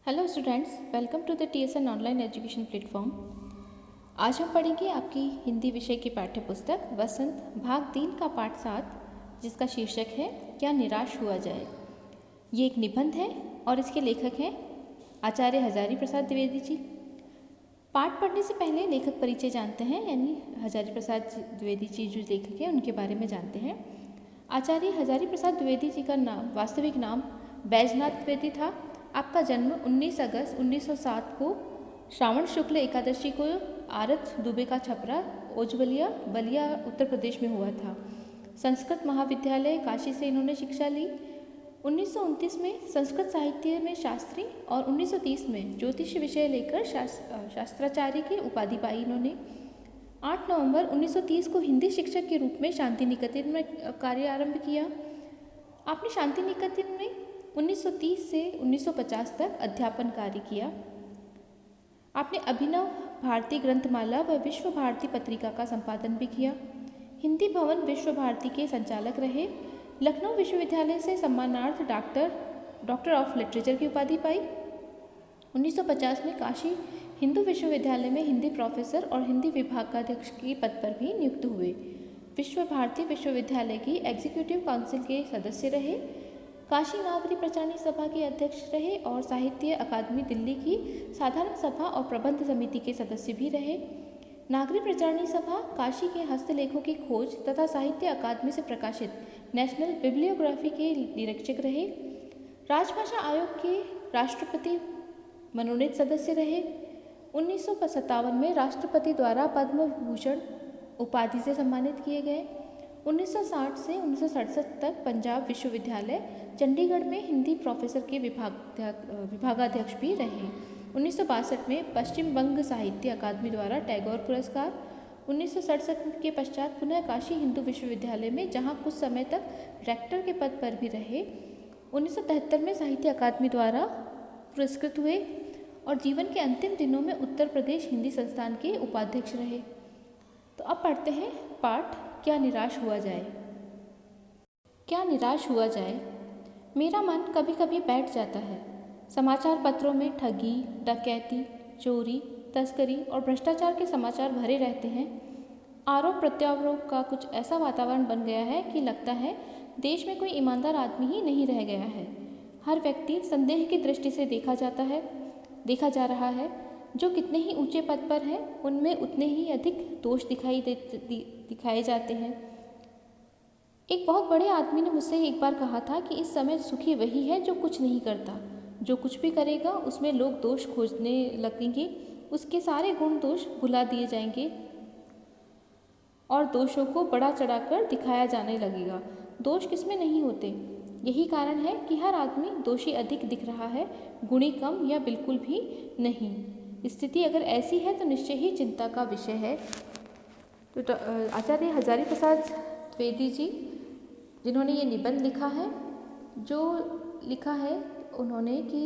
Hello students, welcome to the TSN online education platform. आज हम पढ़ेंगे आपकी हिंदी विषय की पाठ्य पुस्तक वसंत भाग 3 का पाठ 7, जिसका शीर्षक है क्या निराश हुआ जाए। ये एक निबंध है और इसके लेखक हैं आचार्य हजारी प्रसाद द्विवेदी जी। पाठ पढ़ने से पहले लेखक परिचय जानते हैं, यानी हजारी प्रसाद द्विवेदी जी जो लेखक हैं उनके बारे में जानते हैं। आचार्य हजारी प्रसाद द्विवेदी जी का वास्तविक नाम बैजनाथ द्विवेदी था। आपका जन्म 19 अगस्त 1907 को श्रावण शुक्ल एकादशी को आरत दुबे का छपरा ओजवलिया बलिया उत्तर प्रदेश में हुआ था। संस्कृत महाविद्यालय काशी से इन्होंने शिक्षा ली। 1929 में संस्कृत साहित्य में शास्त्री और 1930 में ज्योतिष विषय लेकर शास्त्राचार्य की उपाधि पाई इन्होंने। 8 नवंबर 1930 को हिंदी शिक्षक के रूप में शांति निकेतन में कार्य आरंभ किया। आपने शांति निकेतन में 1930 से 1950 तक अध्यापन कार्य किया। आपने अभिनव भारती ग्रंथमाला व विश्व भारती पत्रिका का संपादन भी किया। हिंदी भवन विश्व भारती के संचालक रहे। लखनऊ विश्वविद्यालय से सम्मानार्थ डॉक्टर ऑफ लिटरेचर की उपाधि पाई। 1950 में काशी हिंदू विश्वविद्यालय में हिंदी प्रोफेसर और हिंदी विभागाध्यक्ष के पद पर भी नियुक्त हुए। विश्व भारती विश्वविद्यालय की एग्जीक्यूटिव काउंसिल के सदस्य रहे। काशी नागरी प्रचारणी सभा के अध्यक्ष रहे और साहित्य अकादमी दिल्ली की साधारण सभा और प्रबंध समिति के सदस्य भी रहे। नागरी प्रचारणी सभा काशी के हस्तलेखों की खोज तथा साहित्य अकादमी से प्रकाशित नेशनल बिब्लियोग्राफी के निरीक्षक रहे। राजभाषा आयोग के राष्ट्रपति मनोनीत सदस्य रहे। 1957 में राष्ट्रपति द्वारा पद्म भूषण उपाधि से सम्मानित किए गए। 1960 से 1967 तक पंजाब विश्वविद्यालय चंडीगढ़ में हिंदी प्रोफेसर के विभागाध्यक्ष भी रहे। 1962 में पश्चिम बंग साहित्य अकादमी द्वारा टैगोर पुरस्कार। 1967 के पश्चात पुनः काशी हिंदू विश्वविद्यालय में, जहां कुछ समय तक रेक्टर के पद पर भी रहे। 1973 में साहित्य अकादमी द्वारा पुरस्कृत हुए और जीवन के अंतिम दिनों में उत्तर प्रदेश हिंदी संस्थान के उपाध्यक्ष रहे। तो अब पढ़ते हैं पाठ क्या निराश हुआ जाए। क्या निराश हुआ जाए। मेरा मन कभी कभी बैठ जाता है। समाचार पत्रों में ठगी, डकैती, चोरी, तस्करी और भ्रष्टाचार के समाचार भरे रहते हैं। आरोप प्रत्यारोप का कुछ ऐसा वातावरण बन गया है कि लगता है देश में कोई ईमानदार आदमी ही नहीं रह गया है। हर व्यक्ति संदेह की दृष्टि से देखा जा रहा है। जो कितने ही ऊंचे पद पर हैं उनमें उतने ही अधिक दोष दिखाए जाते हैं। एक बहुत बड़े आदमी ने मुझसे एक बार कहा था कि इस समय सुखी वही है जो कुछ नहीं करता। जो कुछ भी करेगा उसमें लोग दोष खोजने लगेंगे, उसके सारे गुण दोष भुला दिए जाएंगे और दोषों को बढ़ा चढ़ाकर दिखाया जाने लगेगा। दोष किसमें नहीं होते। यही कारण है कि हर आदमी दोषी अधिक दिख रहा है, गुणी कम या बिल्कुल भी नहीं। स्थिति अगर ऐसी है तो निश्चय ही चिंता का विषय है। तो आचार्य हजारी प्रसाद द्विवेदी जी जिन्होंने ये निबंध लिखा है, जो लिखा है उन्होंने कि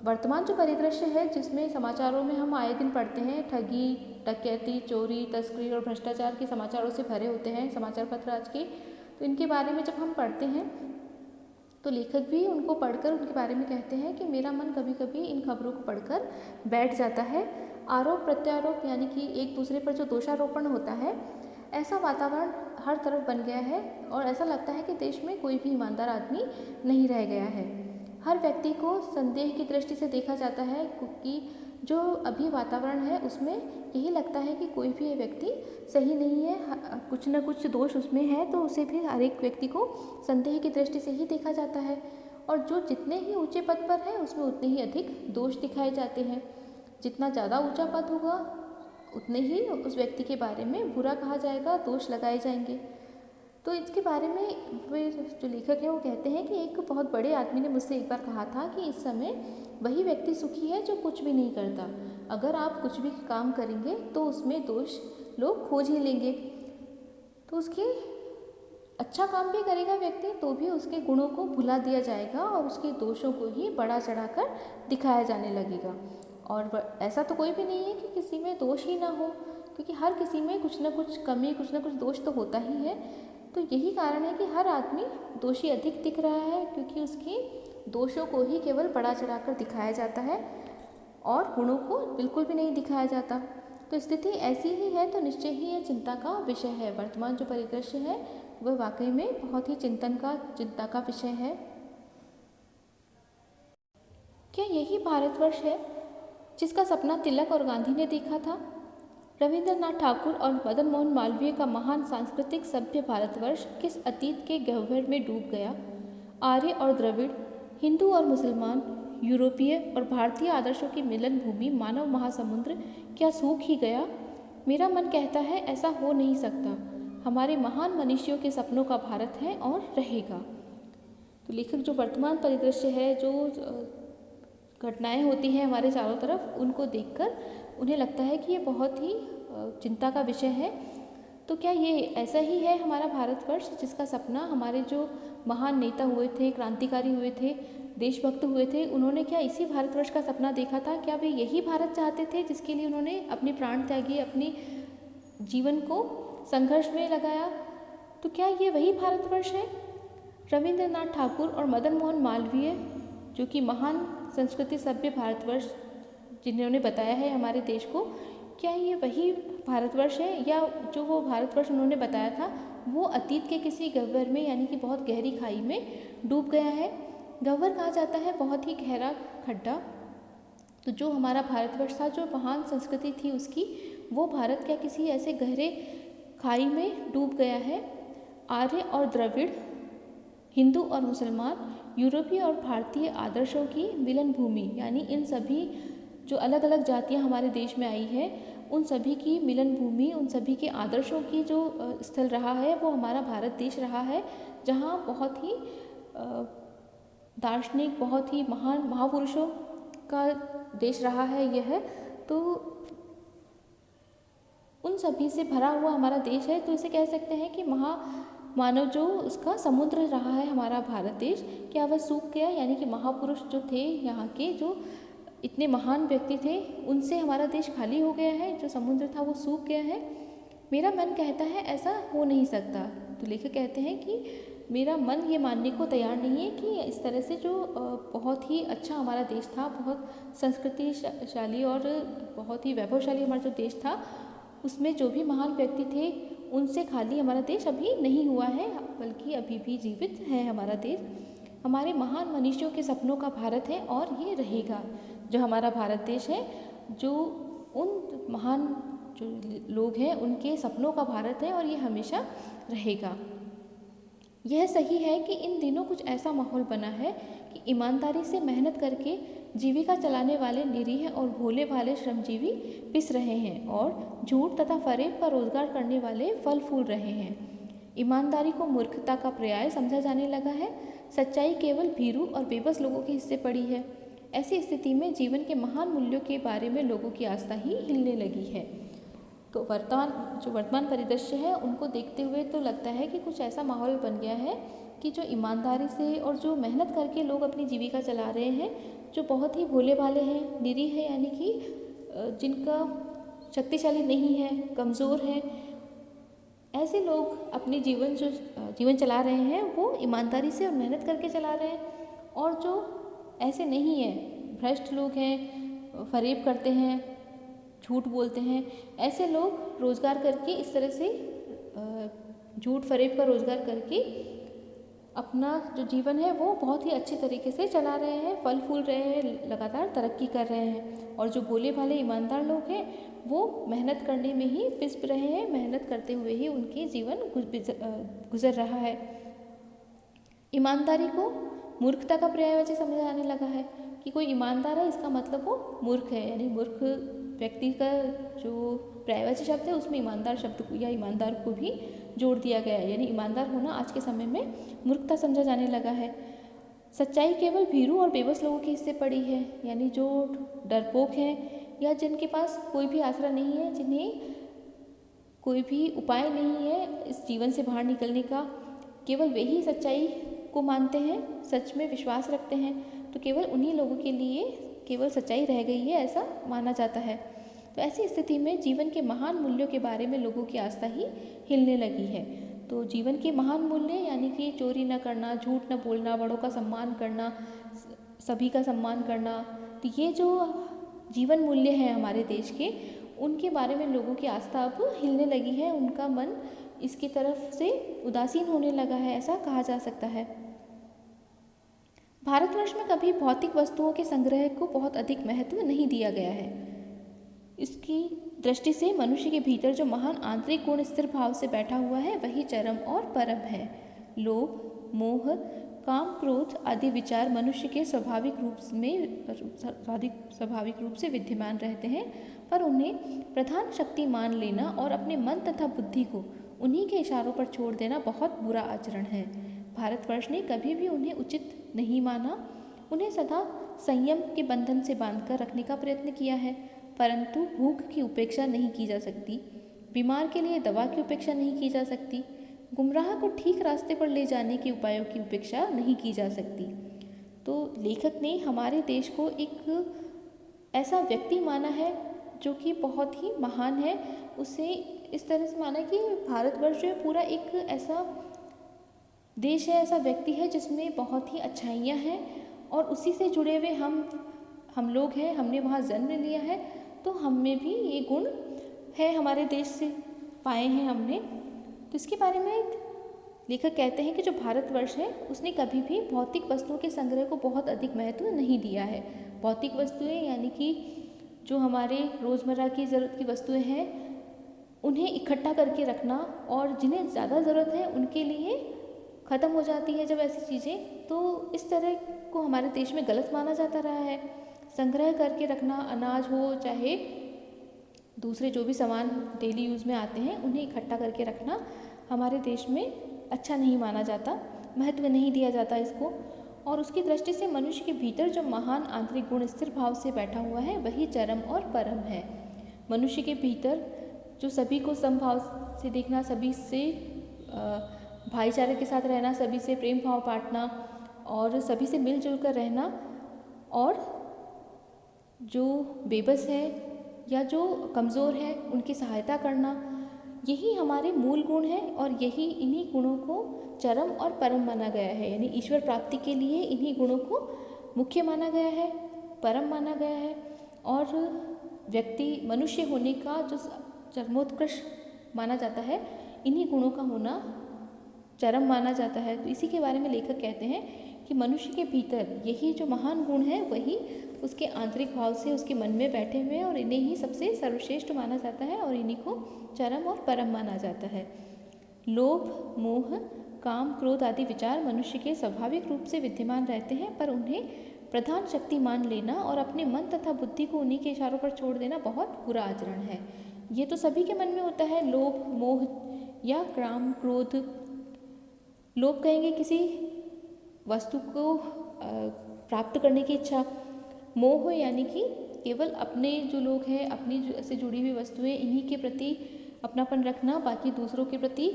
वर्तमान जो परिदृश्य है जिसमें समाचारों में हम आए दिन पढ़ते हैं, ठगी, डकैती, चोरी, तस्करी और भ्रष्टाचार के समाचारों से भरे होते हैं समाचार पत्र आज के। तो इनके बारे में जब हम पढ़ते हैं तो लेखक भी उनको पढ़कर उनके बारे में कहते हैं कि मेरा मन कभी कभी इन खबरों को पढ़कर बैठ जाता है। आरोप प्रत्यारोप यानी कि एक दूसरे पर जो दोषारोपण होता है, ऐसा वातावरण हर तरफ बन गया है और ऐसा लगता है कि देश में कोई भी ईमानदार आदमी नहीं रह गया है। हर व्यक्ति को संदेह की दृष्टि से देखा जाता है, क्योंकि जो अभी वातावरण है उसमें यही लगता है कि कोई भी व्यक्ति सही नहीं है, कुछ न कुछ दोष उसमें है, तो उसे भी हर एक व्यक्ति को संदेह की दृष्टि से ही देखा जाता है। और जो जितने ही ऊंचे पद पर है उसमें उतने ही अधिक दोष दिखाए जाते हैं। जितना ज़्यादा ऊंचा पद होगा उतने ही उस व्यक्ति के बारे में बुरा कहा जाएगा, दोष लगाए जाएंगे। तो इसके बारे में जो लेखक है वो कहते हैं कि एक बहुत बड़े आदमी ने मुझसे एक बार कहा था कि इस समय वही व्यक्ति सुखी है जो कुछ भी नहीं करता। अगर आप कुछ भी काम करेंगे तो उसमें दोष लोग खोज ही लेंगे। तो उसके अच्छा काम भी करेगा व्यक्ति तो भी उसके गुणों को भुला दिया जाएगा और उसके दोषों को ही बढ़ा चढ़ाकर दिखाया जाने लगेगा। और ऐसा तो कोई भी नहीं है कि किसी में दोष ही ना हो, क्योंकि हर किसी में कुछ ना कुछ कमी, कुछ ना कुछ दोष तो होता ही है। तो यही कारण है कि हर आदमी दोषी अधिक दिख रहा है, क्योंकि उसकी दोषों को ही केवल बढ़ा चढ़ाकर दिखाया जाता है और गुणों को बिल्कुल भी नहीं दिखाया जाता। तो स्थिति ऐसी ही है तो निश्चय ही ये चिंता का विषय है। वर्तमान जो परिदृश्य है वह वाकई में बहुत ही चिंता का विषय है। क्या यही भारतवर्ष है जिसका सपना तिलक और गांधी ने देखा था? रविंद्रनाथ ठाकुर और मदन मोहन मालवीय का महान सांस्कृतिक सभ्य भारतवर्ष किस अतीत के गह्वर में डूब गया? आर्य और द्रविड़, हिंदू और मुसलमान, यूरोपीय और भारतीय आदर्शों की मिलन भूमि मानव महासमुद्र क्या सूख ही गया? मेरा मन कहता है ऐसा हो नहीं सकता। हमारे महान मनीषियों के सपनों का भारत है और रहेगा। तो लेखक जो वर्तमान परिदृश्य है, जो घटनाएं होती हैं हमारे चारों तरफ, उनको देखकर उन्हें लगता है कि ये बहुत ही चिंता का विषय है। तो क्या ये ऐसा ही है हमारा भारतवर्ष जिसका सपना हमारे जो महान नेता हुए थे, क्रांतिकारी हुए थे, देशभक्त हुए थे, उन्होंने क्या इसी भारतवर्ष का सपना देखा था? क्या वे यही भारत चाहते थे जिसके लिए उन्होंने अपने प्राण त्यागे, अपने जीवन को संघर्ष में लगाया? तो क्या ये वही भारतवर्ष है? रविंद्रनाथ ठाकुर और मदन मोहन मालवीय जो कि महान संस्कृति सभ्य भारतवर्ष जिन्होंने बताया है हमारे देश को, क्या ये वही भारतवर्ष है या जो वो भारतवर्ष उन्होंने बताया था वो अतीत के किसी गह्वर में यानी कि बहुत गहरी खाई में डूब गया है? गह्वर कहा जाता है बहुत ही गहरा खड्डा। तो जो हमारा भारतवर्ष था, जो महान संस्कृति थी उसकी, वो भारत क्या किसी ऐसे गहरे खाई में डूब गया है? आर्य और द्रविड़, हिंदू और मुसलमान, यूरोपीय और भारतीय आदर्शों की मिलन भूमि, यानी इन सभी जो अलग अलग जातियां हमारे देश में आई है, उन सभी की मिलन भूमि, उन सभी के आदर्शों की जो स्थल रहा है वो हमारा भारत देश रहा है, जहां बहुत ही दार्शनिक, बहुत ही महान महापुरुषों का देश रहा है यह। तो उन सभी से भरा हुआ हमारा देश है। तो इसे कह सकते हैं कि मानव जो उसका समुद्र रहा है हमारा भारत देश, क्या वह सूख गया? यानी कि महापुरुष जो थे यहाँ के, जो इतने महान व्यक्ति थे, उनसे हमारा देश खाली हो गया है, जो समुद्र था वो सूख गया है? मेरा मन कहता है ऐसा हो नहीं सकता। तो लेखक कहते हैं कि मेरा मन ये मानने को तैयार नहीं है कि इस तरह से जो बहुत ही अच्छा हमारा देश था, बहुत संस्कृतिशाली और बहुत ही वैभवशाली हमारा जो देश था, उसमें जो भी महान व्यक्ति थे उनसे खाली हमारा देश अभी नहीं हुआ है, बल्कि अभी भी जीवित है हमारा देश। हमारे महान मनीषियों के सपनों का भारत है और ये रहेगा। जो हमारा भारत देश है, जो उन महान जो लोग हैं उनके सपनों का भारत है और ये हमेशा रहेगा। यह सही है कि इन दिनों कुछ ऐसा माहौल बना है कि ईमानदारी से मेहनत करके जीविका चलाने वाले निरीह और भोले भाले श्रमजीवी पिस रहे हैं और झूठ तथा फरेब का रोजगार करने वाले फल फूल रहे हैं। ईमानदारी को मूर्खता का पर्याय समझा जाने लगा है। सच्चाई केवल भीरू और बेबस लोगों के हिस्से पड़ी है। ऐसी स्थिति में जीवन के महान मूल्यों के बारे में लोगों की आस्था ही हिलने लगी है। तो वर्तमान परिदृश्य है उनको देखते हुए तो लगता है कि कुछ ऐसा माहौल बन गया है कि जो ईमानदारी से और जो मेहनत करके लोग अपनी जीविका चला रहे हैं, जो बहुत ही भोले भाले हैं, निरीह है, यानी कि जिनका शक्तिशाली नहीं है, कमज़ोर है, ऐसे लोग अपनी जीवन चला रहे हैं वो ईमानदारी से और मेहनत करके चला रहे हैं। और जो ऐसे नहीं है, भ्रष्ट लोग हैं, फरेब करते हैं, झूठ बोलते हैं, ऐसे लोग रोज़गार करके इस तरह से झूठ फरेब का रोज़गार करके अपना जो जीवन है वो बहुत ही अच्छे तरीके से चला रहे हैं, फल फूल रहे हैं, लगातार तरक्की कर रहे हैं। और जो भोले भाले ईमानदार लोग हैं वो मेहनत करने में ही पिस रहे हैं, मेहनत करते हुए ही उनके जीवन गुजर रहा है। ईमानदारी को मूर्खता का पर्यायवाची समझा जाने लगा है कि कोई ईमानदार है इसका मतलब वो मूर्ख है, यानी मूर्ख व्यक्ति का जो पर्यायवाची शब्द है उसमें ईमानदार शब्द को या ईमानदार को भी जोड़ दिया गया है, यानी ईमानदार होना आज के समय में मूर्खता समझा जाने लगा है। सच्चाई केवल भीरू और बेबस लोगों के हिस्से पड़ी है, यानी जो डरपोक हैं या जिनके पास कोई भी आसरा नहीं है, जिन्हें कोई भी उपाय नहीं है इस जीवन से बाहर निकलने का, केवल वे ही सच्चाई को मानते हैं, सच में विश्वास रखते हैं। तो केवल उन्हीं लोगों के लिए केवल सच्चाई रह गई है ऐसा माना जाता है। तो ऐसी स्थिति में जीवन के महान मूल्यों के बारे में लोगों की आस्था ही हिलने लगी है। तो जीवन के महान मूल्य यानी कि चोरी न करना, झूठ न बोलना, बड़ों का सम्मान करना, सभी का सम्मान करना। तो ये जो जीवन मूल्य हैं हमारे देश के, उनके बारे में लोगों की आस्था अब हिलने लगी है, उनका मन इसकी तरफ से उदासीन होने लगा है, ऐसा कहा जा सकता है। भारतवर्ष में कभी भौतिक वस्तुओं के संग्रह को बहुत अधिक महत्व नहीं दिया गया है। इसकी दृष्टि से मनुष्य के भीतर जो महान आंतरिक गुण स्थिर भाव से बैठा हुआ है वही चरम और परम है। लोभ, मोह, काम, क्रोध आदि विचार मनुष्य के स्वाभाविक रूप से विद्यमान रहते हैं, पर उन्हें प्रधान शक्ति मान लेना और अपने मन तथा बुद्धि को उन्हीं के इशारों पर छोड़ देना बहुत बुरा आचरण है। भारतवर्ष ने कभी भी उन्हें उचित नहीं माना, उन्हें सदा संयम के बंधन से बांधकर रखने का प्रयत्न किया है, परंतु भूख की उपेक्षा नहीं की जा सकती, बीमार के लिए दवा की उपेक्षा नहीं की जा सकती, गुमराह को ठीक रास्ते पर ले जाने के उपायों की उपेक्षा नहीं की जा सकती। तो लेखक ने हमारे देश को एक ऐसा व्यक्ति माना है जो कि बहुत ही महान है। उसे इस तरह से माना कि भारतवर्ष जो है पूरा एक ऐसा देश है, ऐसा व्यक्ति है जिसमें बहुत ही अच्छाइयाँ हैं और उसी से जुड़े हुए हम लोग हैं, हमने वहाँ जन्म लिया है, तो हम में भी ये गुण है, हमारे देश से पाए हैं हमने। तो इसके बारे में लेखक कहते हैं कि जो भारतवर्ष है उसने कभी भी भौतिक वस्तुओं के संग्रह को बहुत अधिक महत्व नहीं दिया है। भौतिक वस्तुएं यानी कि जो हमारे रोज़मर्रा की ज़रूरत की वस्तुएं हैं उन्हें इकट्ठा करके रखना, और जिन्हें ज़्यादा ज़रूरत है उनके लिए ख़त्म हो जाती है जब ऐसी चीज़ें, तो इस तरह को हमारे देश में गलत माना जाता रहा है। संग्रह करके रखना, अनाज हो चाहे दूसरे जो भी सामान डेली यूज़ में आते हैं उन्हें इकट्ठा करके रखना हमारे देश में अच्छा नहीं माना जाता, महत्व नहीं दिया जाता इसको। और उसकी दृष्टि से मनुष्य के भीतर जो महान आंतरिक गुण स्थिर भाव से बैठा हुआ है वही चरम और परम है। मनुष्य के भीतर जो सभी को समभाव से देखना, सभी से भाईचारे के साथ रहना, सभी से प्रेम भाव बांटना और सभी से मिलजुल कर रहना, और जो बेबस है या जो कमज़ोर है उनकी सहायता करना, यही हमारे मूल गुण हैं और यही इन्हीं गुणों को चरम और परम माना गया है। यानी ईश्वर प्राप्ति के लिए इन्हीं गुणों को मुख्य माना गया है, परम माना गया है, और व्यक्ति मनुष्य होने का जो चरमोत्कृष्ट माना जाता है, इन्हीं गुणों का होना चरम माना जाता है। तो इसी के बारे में लेखक कहते हैं कि मनुष्य के भीतर यही जो महान गुण है वही उसके आंतरिक भाव से उसके मन में बैठे हुए हैं और इन्हें ही सबसे सर्वश्रेष्ठ माना जाता है और इन्हीं को चरम और परम माना जाता है। लोभ, मोह, काम, क्रोध आदि विचार मनुष्य के स्वाभाविक रूप से विद्यमान रहते हैं, पर उन्हें प्रधान शक्ति मान लेना और अपने मन तथा बुद्धि को उन्हीं के इशारों पर छोड़ देना बहुत बुरा आचरण है। ये तो सभी के मन में होता है, लोभ, मोह या काम, क्रोध। लोभ कहेंगे किसी वस्तु को प्राप्त करने की इच्छा, मोह यानी कि केवल अपने जो लोग हैं, अपनी से जुड़ी हुई वस्तुएं, इन्हीं के प्रति अपनापन रखना, बाकी दूसरों के प्रति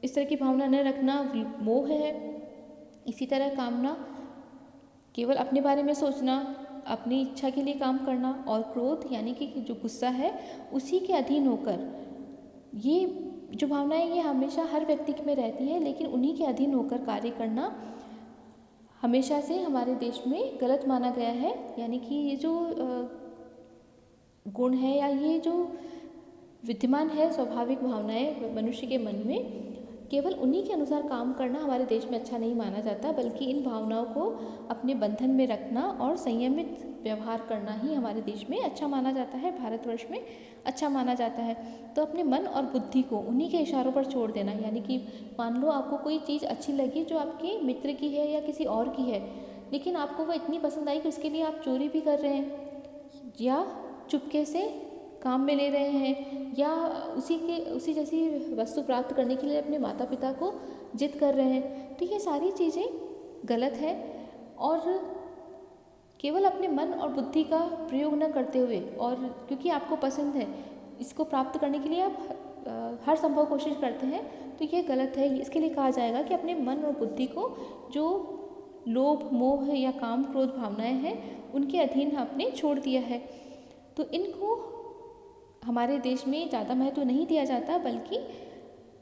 इस तरह की भावना न रखना मोह है। इसी तरह कामना, केवल अपने बारे में सोचना, अपनी इच्छा के लिए काम करना, और क्रोध यानी कि जो गुस्सा है उसी के अधीन होकर, ये जो भावनाएं ये हमेशा हर व्यक्ति में रहती हैं, लेकिन उन्हीं के अधीन होकर कार्य करना हमेशा से हमारे देश में गलत माना गया है। यानी कि ये जो गुण है या ये जो विद्यमान है स्वाभाविक भावनाएं मनुष्य के मन में, केवल उन्हीं के अनुसार काम करना हमारे देश में अच्छा नहीं माना जाता, बल्कि इन भावनाओं को अपने बंधन में रखना और संयमित व्यवहार करना ही हमारे देश में अच्छा माना जाता है, भारतवर्ष में अच्छा माना जाता है। तो अपने मन और बुद्धि को उन्हीं के इशारों पर छोड़ देना, यानी कि मान लो आपको कोई चीज़ अच्छी लगी जो आपके मित्र की है या किसी और की है, लेकिन आपको वो इतनी पसंद आई कि उसके लिए आप चोरी भी कर रहे हैं या चुपके से काम में ले रहे हैं या उसी जैसी वस्तु प्राप्त करने के लिए अपने माता पिता को जिद कर रहे हैं, तो ये सारी चीज़ें गलत है। और केवल अपने मन और बुद्धि का प्रयोग न करते हुए, और क्योंकि आपको पसंद है इसको प्राप्त करने के लिए आप हर संभव कोशिश करते हैं, तो ये गलत है। इसके लिए कहा जाएगा कि अपने मन और बुद्धि को जो लोभ, मोह या काम, क्रोध भावनाएं हैं उनके अधीन आपने छोड़ दिया है। तो इनको हमारे देश में ज़्यादा महत्व नहीं दिया जाता, बल्कि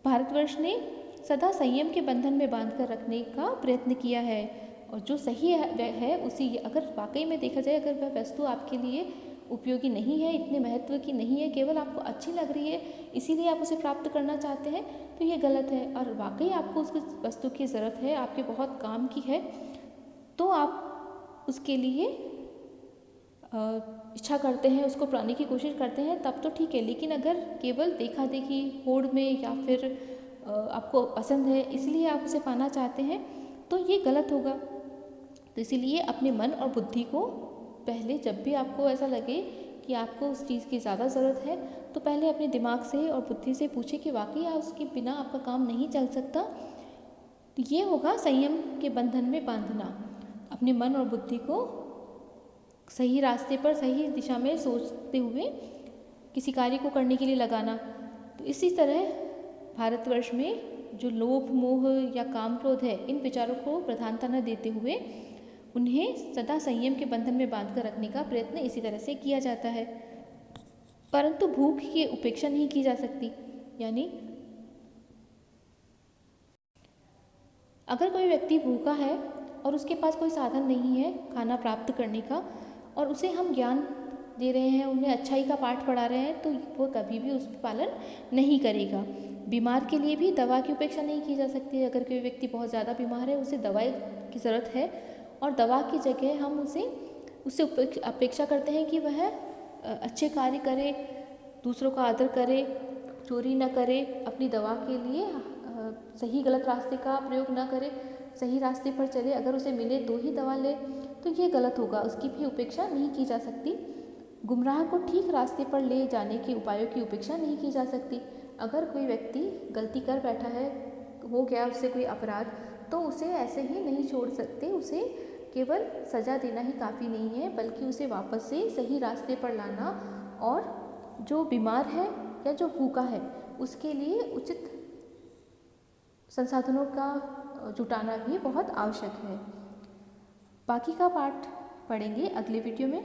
भारतवर्ष ने सदा संयम के बंधन में बांधकर रखने का प्रयत्न किया है। और जो सही है वह है उसी, अगर वाकई में देखा जाए अगर वह वस्तु आपके लिए उपयोगी नहीं है, इतने महत्व की नहीं है, केवल आपको अच्छी लग रही है इसीलिए आप उसे प्राप्त करना चाहते हैं, तो ये गलत है। और वाकई आपको उस वस्तु की ज़रूरत है, आपके बहुत काम की है, तो आप उसके लिए इच्छा करते हैं, उसको पाने की कोशिश करते हैं, तब तो ठीक है। लेकिन अगर केवल देखा देखी होड़ में या फिर आपको पसंद है इसलिए आप उसे पाना चाहते हैं, तो ये गलत होगा। तो इसीलिए अपने मन और बुद्धि को पहले, जब भी आपको ऐसा लगे कि आपको उस चीज़ की ज़्यादा ज़रूरत है, तो पहले अपने दिमाग से और बुद्धि से पूछे कि वाकई उसके बिना आपका काम नहीं चल सकता। तो ये होगा संयम के बंधन में बांधना, अपने मन और बुद्धि को सही रास्ते पर, सही दिशा में सोचते हुए किसी कार्य को करने के लिए लगाना। तो इसी तरह भारतवर्ष में जो लोभ, मोह या काम, क्रोध है, इन विचारों को प्रधानता न देते हुए उन्हें सदा संयम के बंधन में बांध कर रखने का प्रयत्न इसी तरह से किया जाता है। परंतु भूख की उपेक्षा नहीं की जा सकती। यानी अगर कोई व्यक्ति भूखा है और उसके पास कोई साधन नहीं है खाना प्राप्त करने का, और उसे हम ज्ञान दे रहे हैं, उन्हें अच्छाई का पाठ पढ़ा रहे हैं, तो वो कभी भी उसका पालन नहीं करेगा। बीमार के लिए भी दवा की उपेक्षा नहीं की जा सकती। अगर कोई व्यक्ति बहुत ज़्यादा बीमार है, उसे दवाई की ज़रूरत है, और दवा की जगह हम उससे अपेक्षा करते हैं कि वह अच्छे कार्य करे, दूसरों का आदर करे, चोरी न करे, अपनी दवा के लिए सही गलत रास्ते का प्रयोग न करे, सही रास्ते पर चले, अगर उसे मिले तो ही दवा ले, तो ये गलत होगा। उसकी भी उपेक्षा नहीं की जा सकती। गुमराह को ठीक रास्ते पर ले जाने के उपायों की उपेक्षा नहीं की जा सकती। अगर कोई व्यक्ति गलती कर बैठा है, हो गया उससे कोई अपराध, तो उसे ऐसे ही नहीं छोड़ सकते। उसे केवल सज़ा देना ही काफ़ी नहीं है, बल्कि उसे वापस से सही रास्ते पर लाना, और जो बीमार है या जो भूखा है उसके लिए उचित संसाधनों का जुटाना भी बहुत आवश्यक है। बाकी का पाठ पढ़ेंगे अगले वीडियो में।